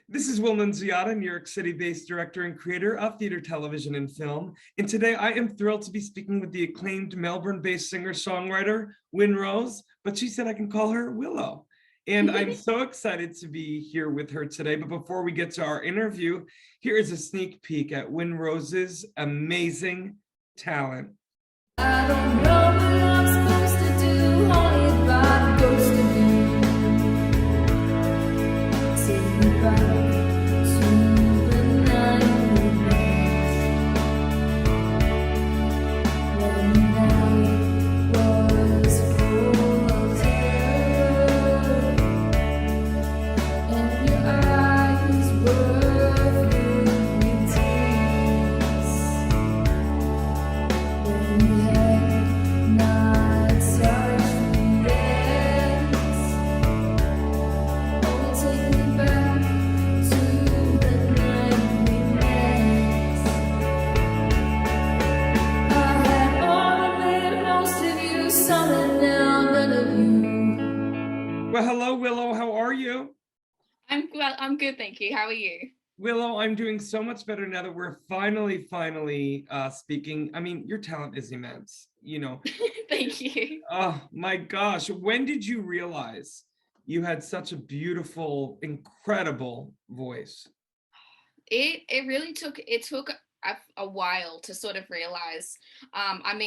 This is Will Nunziata, New York City-based director and creator of theater, television, and film. And today I am thrilled to be speaking with the acclaimed Melbourne-based singer-songwriter, WINN ROSE, but she said I can call her Willow. And I'm so excited to be here with her today. But before we get to our interview, here is a sneak peek at WINN ROSE's amazing talent. I don't know what I'm supposed to do, haunted by ghosts of you. Take me back to the night we met, when the night was full of terror, and your eyes were filled with tears. When you had not touched me yet, oh, take me back to the night we met. I had all of it, most of you, some and now none of you. Well, hello, Willow. How are you? I'm good, thank you. How are you? Willow, I'm doing so much better now that we're finally speaking. I mean, your talent is immense, you know. Thank you. Oh my gosh. When did you realize you had such a beautiful, incredible voice? It really took a while to sort of realize. I've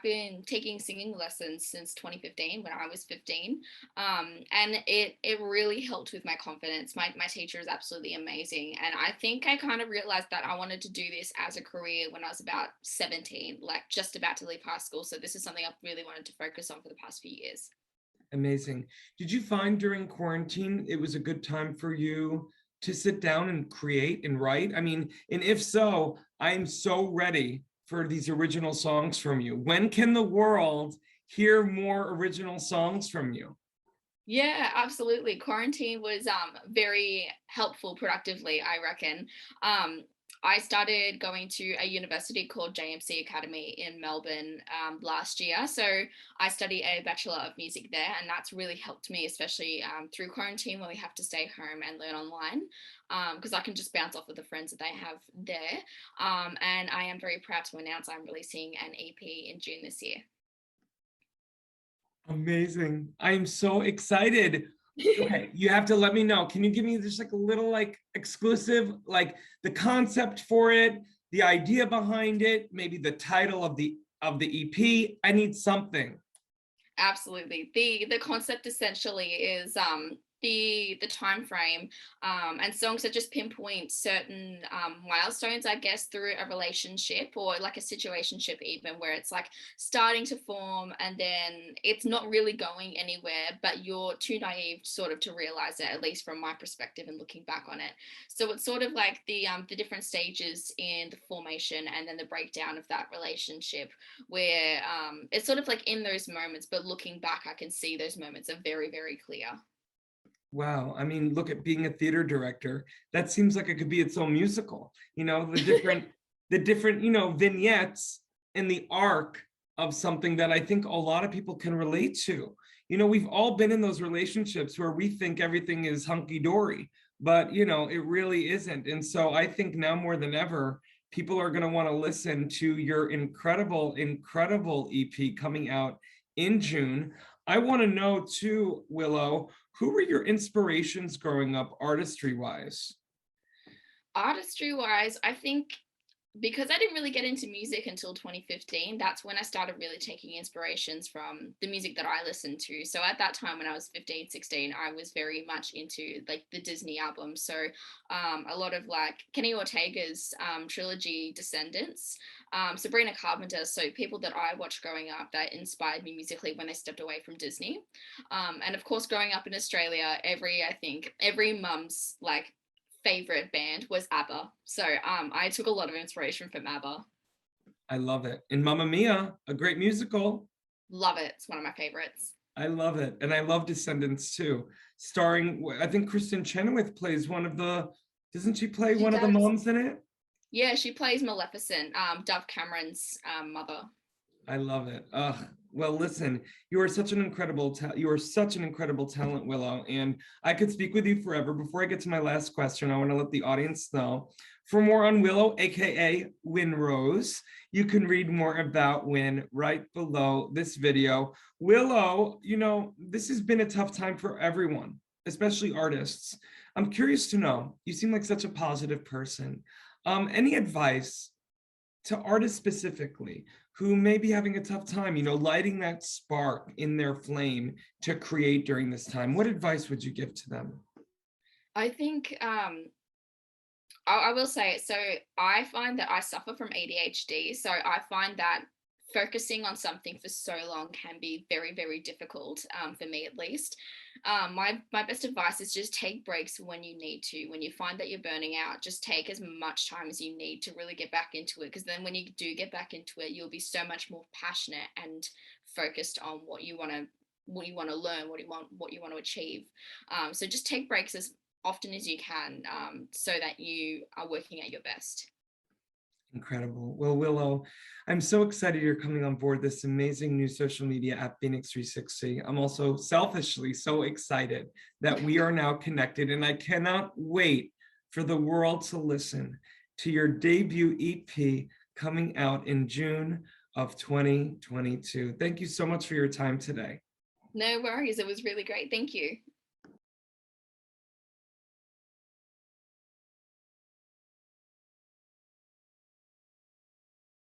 been taking singing lessons since 2015 when I was 15, and it really helped with my confidence. My teacher is absolutely amazing, and I think I kind of realized that I wanted to do this as a career when I was about 17, like just about to leave high school. So this is something I've really wanted to focus on for the past few years. Amazing. Did you find during quarantine it was a good time for you to sit down and create and write? I mean, and if so, I'm so ready for these original songs from you. When can the world hear more original songs from you? Yeah, absolutely. Quarantine was very helpful productively, I reckon. I started going to a university called JMC Academy in Melbourne last year. So I study a Bachelor of Music there, and that's really helped me, especially through quarantine when we have to stay home and learn online, because I can just bounce off with the friends that they have there. And I am very proud to announce I'm releasing an EP in June this year. Amazing. I'm so excited. Okay, you have to let me know. Can you give me just like a little like exclusive, like the concept for it, the idea behind it, maybe the title of the EP? I need something. Absolutely. The concept essentially is the time frame and songs that just pinpoint certain milestones, I guess, through a relationship or like a situationship, even where it's like starting to form and then it's not really going anywhere, but you're too naive sort of to realize it, at least from my perspective and looking back on it. So it's sort of like the different stages in the formation and then the breakdown of that relationship, where it's sort of like in those moments, but looking back, I can see those moments are very, very clear. Wow. I mean, look at being a theater director. That seems like it could be its own musical, you know, the different, you know, vignettes in the arc of something that I think a lot of people can relate to. You know, we've all been in those relationships where we think everything is hunky-dory, but you know, it really isn't. And so I think now more than ever, people are going to want to listen to your incredible, incredible EP coming out in June. I want to know too, Willow, who were your inspirations growing up artistry-wise? Artistry-wise, I think because I didn't really get into music until 2015, that's when I started really taking inspirations from the music that I listened to. So at that time when I was 15, 16, I was very much into like the Disney albums. So a lot of like Kenny Ortega's trilogy Descendants, Sabrina Carpenter, so people that I watched growing up that inspired me musically when they stepped away from Disney. And of course, growing up in Australia, I think every mum's like favorite band was ABBA. So I took a lot of inspiration from ABBA. I love it. And Mamma Mia, a great musical. Love it. It's one of my favorites. I love it. And I love Descendants too. Starring, I think Kristen Chenoweth plays one of the, doesn't she play one of the moms in it? Yeah, she plays Maleficent, Dove Cameron's mother. I love it. Ugh, Well, listen, you are such an incredible talent, Willow, and I could speak with you forever. Before I get to my last question, I want to let the audience know, for more on Willow, aka WINN Rose, you can read more about WINN right below this video. Willow, this has been a tough time for everyone, especially artists. I'm curious to know, you seem like such a positive person. Any advice to artists specifically who may be having a tough time, lighting that spark in their flame to create during this time? What advice would you give to them? I think I will say it. So I find that I suffer from ADHD. So I find that focusing on something for so long can be very, very difficult, for me at least. My best advice is just take breaks when you need to. When you find that you're burning out, just take as much time as you need to really get back into it. Because then when you do get back into it, you'll be so much more passionate and focused on what you want to learn, what you want to achieve. So just take breaks as often as you can, so that you are working at your best. Incredible. Well, Willow, I'm so excited you're coming on board this amazing new social media app, FENIX360. I'm also selfishly so excited that we are now connected, and I cannot wait for the world to listen to your debut EP coming out in June of 2022. Thank you so much for your time today. No worries. It was really great. Thank you.